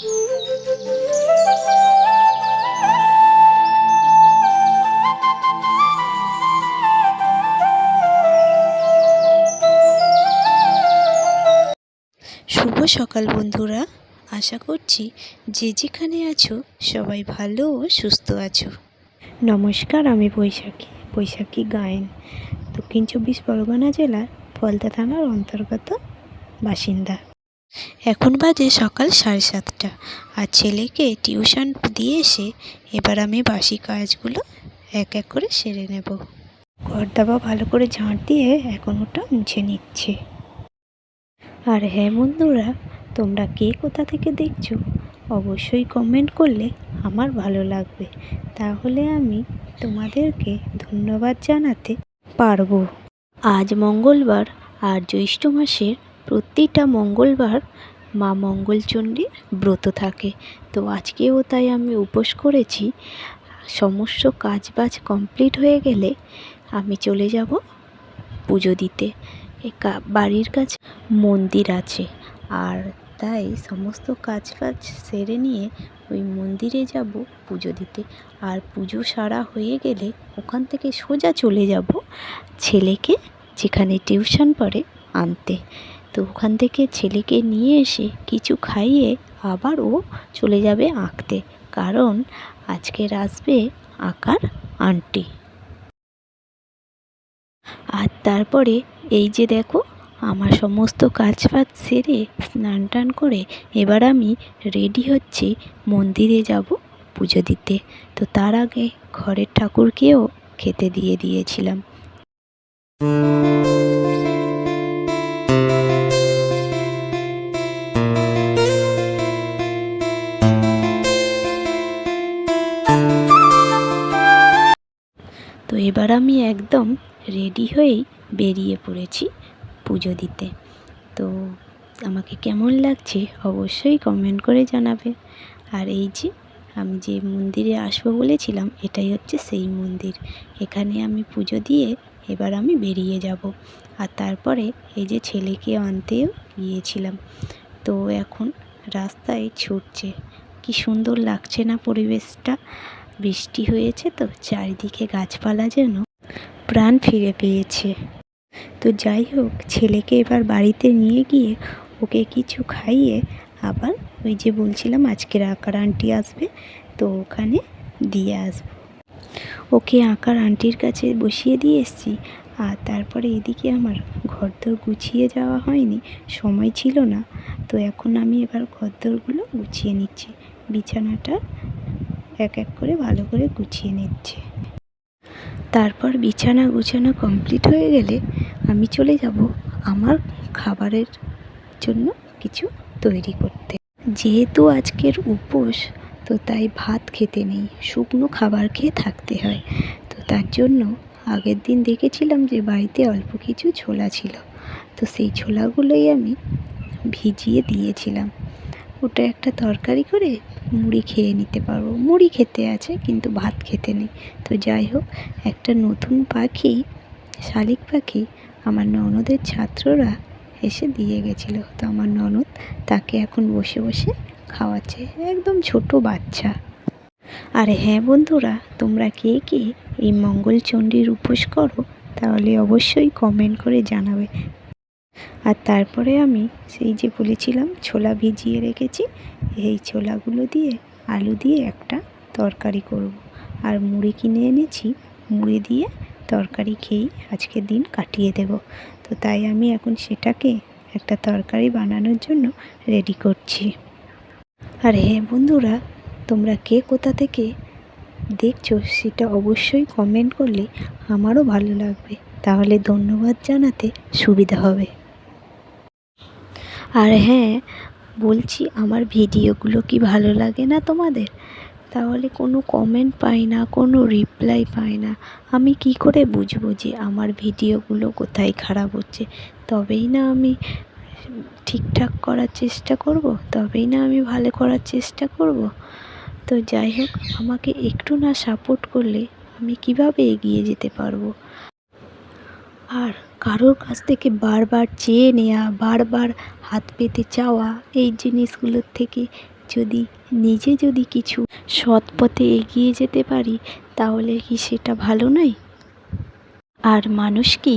শুভ সকাল বন্ধুরা, আশা করছি যে যেখানে আছো সবাই ভালো ও সুস্থ আছো। নমস্কার, আমি বৈশাখী গায়েন, দক্ষিণ 24 পরগনা জেলার ফলতা থানার অন্তর্গত বাসিন্দা। এখন বাজে সকাল 7:30, আর ছেলেকে টিউশন দিয়ে এসে এবার আমি বাসি কাজগুলো এক এক করে সেরে নেব। ঘর দাবা ভালো করে ঝাঁট দিয়ে এখন ওটা মুছে নিচ্ছে। আর হ্যাঁ বন্ধুরা, তোমরা কে কোথা থেকে দেখছো অবশ্যই কমেন্ট করলে আমার ভালো লাগবে, তাহলে আমি তোমাদেরকে ধন্যবাদ জানাতে পারবো। আজ মঙ্গলবার, আর জ্যৈষ্ঠ মাসের প্রতিটা মঙ্গলবার মা মঙ্গলচণ্ডীর ব্রত থাকে। তো আজকেও তাই আমি উপোস করেছি। সমস্ত কাজবাজ কমপ্লিট হয়ে গেলে আমি চলে যাব পুজো দিতে। বাড়ির কাছে মন্দির আছে, আর তাই সমস্ত কাজবাজ সেরে নিয়ে ওই মন্দিরে যাব পুজো দিতে। আর পুজো সারা হয়ে গেলে ওখান থেকে সোজা চলে যাব ছেলেকে যেখানে টিউশন পড়ে আনতে। তো ওখান থেকে ছেলেকে নিয়ে এসে কিছু খাইয়ে আবার ও চলে যাবে আঁকতে, কারণ আজকের আসবে আঁকার আন্টি। আর তারপরে এই যে দেখো, আমার সমস্ত কাজবাজ সেরে স্নান টান করে এবার আমি রেডি হচ্ছি মন্দিরে যাব পুজো দিতে। তো তার আগে ঘরের ঠাকুরকেও খেতে দিয়ে দিয়েছিলাম। তো এবার আমি একদম রেডি হয়েই বেরিয়ে পড়েছি পুজো দিতে। তো আমাকে কেমন লাগছে অবশ্যই কমেন্ট করে জানাবে। আর এই যে আমি যে মন্দিরে আসবো বলেছিলাম, এটাই হচ্ছে সেই মন্দির। এখানে আমি পুজো দিয়ে এবার আমি বেরিয়ে যাব। আর তারপরে এই যে ছেলেকে আনতেও গিয়েছিলাম, তো এখন রাস্তায় ছুটছে। কি সুন্দর লাগছে না পরিবেশটা? বৃষ্টি হয়েছে তো চারিদিকে গাছপালা যেন প্রাণ ফিরে পেয়েছে। তো যাই হোক, ছেলেকে এবার বাড়িতে নিয়ে গিয়ে ওকে কিছু খাইয়ে আবার ওই যে বলছিলাম আজকের আঁকার আন্টি আসবে, তো ওখানে দিয়ে আসবো। ওকে আঁকার আন্টির কাছে বসিয়ে দিয়ে এসেছি। আর তারপরে এদিকে আমার ঘরদোর গুছিয়ে যাওয়া হয়নি, সময় ছিল না। তো এখন আমি এবার ঘরদোরগুলো গুছিয়ে নিচ্ছি, বিছানাটা এক এক করে ভালো করে গুছিয়ে নিচ্ছে। তারপর বিছানা গুছানো কমপ্লিট হয়ে গেলে আমি চলে যাব আমার খাবারের জন্য কিছু তৈরি করতে। যেহেতু আজকের উপোস, তো তাই ভাত খেতে নেই, শুকনো খাবার খেয়ে থাকতে হয়। তো তার জন্য আগের দিন দেখেছিলাম যে বাড়িতে অল্প কিছু ছোলা ছিল, তো সেই ছোলাগুলোই আমি ভিজিয়ে দিয়েছিলাম। ওটা একটা তরকারি করে মুড়ি খেয়ে নিতে পারবো। মুড়ি খেতে আছে কিন্তু ভাত খেতে নেই। তো যাই হোক, একটা নতুন পাখি, শালিক পাখি, আমার ননদের ছাত্ররা এসে দিয়ে গেছিলো। তো আমার ননদ তাকে এখন বসে বসে খাওয়াচ্ছে, একদম ছোট বাচ্চা। আর হ্যাঁ বন্ধুরা, তোমরা কে কে এই মঙ্গলচণ্ডীর উপোস করো তাহলে অবশ্যই কমেন্ট করে জানাবে। আর তারপরে আমি সেই যে বলেছিলাম ছোলা ভিজিয়ে রেখেছি, এই ছোলাগুলো দিয়ে আলু দিয়ে একটা তরকারি করব। আর মুড়ি কিনে এনেছি, মুড়ি দিয়ে তরকারি খেয়েই আজকের দিন কাটিয়ে দেব। তো তাই আমি এখন সেটাকে একটা তরকারি বানানোর জন্য রেডি করছি। আর হ্যাঁ বন্ধুরা, তোমরা কে কোথা থেকে দেখছো সেটা অবশ্যই কমেন্ট করলে আমারও ভালো লাগবে, তাহলে ধন্যবাদ জানাতে সুবিধা হবে। আর হ্যাঁ বলছি, আমার ভিডিওগুলো কি ভালো লাগে না তোমাদের? তাহলে কোনো কমেন্ট পাই না, কোনো রিপ্লাই পাই না। আমি কি করে বুঝবো যে আমার ভিডিওগুলো কোথায় খারাপ হচ্ছে? তবেই না আমি ঠিকঠাক করার চেষ্টা করব, তবেই না আমি ভালো করার চেষ্টা করব। তো যাই হোক, আমাকে একটু না সাপোর্ট করলে আমি কিভাবে এগিয়ে যেতে পারবো? আর কারোর কাছ থেকে বারবার চেয়ে নেওয়া, বারবার হাত পেতে চাওয়া, এই জিনিসগুলোর থেকে নিজে যদি কিছু সৎ পথে এগিয়ে যেতে পারি তাহলে কি সেটা ভালো নয়? আর মানুষ কি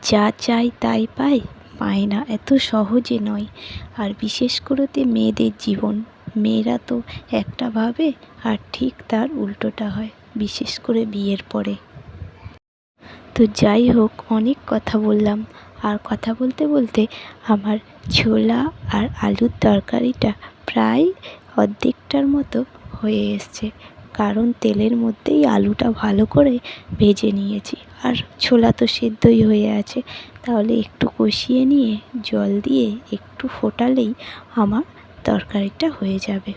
যা চায় তাই পায়? পায় না, এত সহজে নয়। আর বিশেষ করে মেয়েদের জীবন, মেয়েরা তো একটা ভাবে আর ঠিক তার উল্টোটা হয়, বিশেষ করে বিয়ের পরে। তো যাই হোক, অনেক কথা বললাম। আর কথা বলতে বলতে আমার ছোলা আর আলুর তরকারিটা প্রায় অর্ধেকটার মতো হয়ে এসছে, কারণ তেলের মধ্যেই আলুটা ভালো করে ভেজে নিয়েছি। আর ছোলা তো সেদ্ধই হয়ে আছে, তাহলে একটু কষিয়ে নিয়ে জল দিয়ে একটু ফোটালেই আমার তরকারিটা হয়ে যাবে।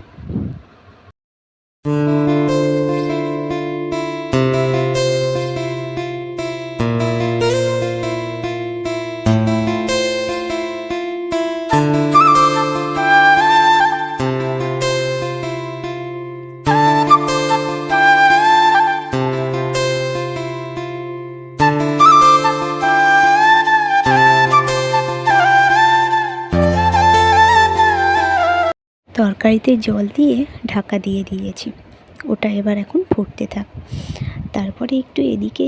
তরকারিতে জল দিয়ে ঢাকা দিয়ে দিয়েছি, ওটা এবার এখন ফুটতে থাক। তারপরে একটু এদিকে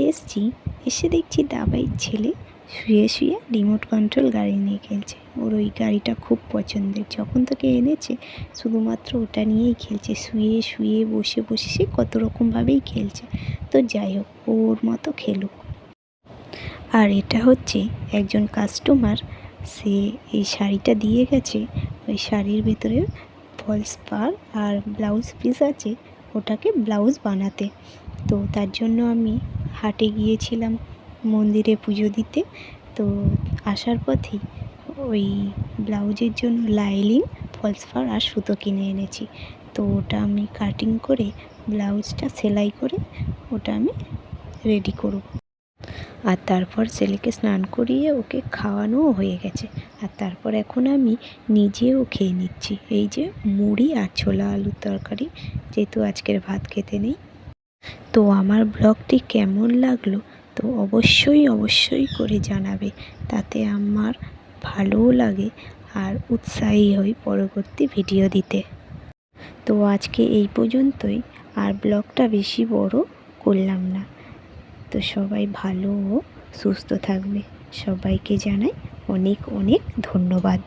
এসে দেখছি দাবাইয়ের ছেলে শুয়ে শুয়ে রিমোট কন্ট্রোল গাড়ি নিয়ে খেলছে। ওর ওই গাড়িটা খুব পছন্দের, যখন থেকে এনেছে শুধুমাত্র ওটা নিয়েই খেলছে, শুয়ে শুয়ে বসে বসে সে কত রকমভাবেই খেলছে। তো যাই হোক, ওর মতো খেলুক। আর এটা হচ্ছে একজন কাস্টমার, সে এই শাড়িটা দিয়ে গেছে। ওই শাড়ির ভেতরে ফলস পাড় আর ব্লাউজ পিস আছে, ওটাকে ব্লাউজ বানাতে। তো তার জন্য আমি হাটে গিয়েছিলাম মন্দিরে পুজো দিতে। তো আসার পথেই ওই ব্লাউজের জন্য লাইলিং, ফলস পাড় আর সুতো কিনে এনেছি। তো ওটা আমি কাটিং করে ব্লাউজটা সেলাই করে ওটা আমি রেডি করব। আর তারপর ছেলেকে স্নান করিয়ে ওকে খাওয়ানোও হয়ে গেছে। আর তারপর এখন আমি নিজেও খেয়ে নিচ্ছি এই যে মুড়ি আর ছোলা আলুর তরকারি, যেহেতু আজকের ভাত খেতে নেই। তো আমার ব্লগটি কেমন লাগলো তো অবশ্যই করে জানাবে, তাতে আমার ভালোও লাগে আর উৎসাহী হই পরবর্তী ভিডিও দিতে। তো আজকে এই পর্যন্তই, আর ব্লগটা বেশি বড় করলাম না। তো সবাই ভালো ও সুস্থ থাকবে, সবাইকে জানাই অনেক ধন্যবাদ।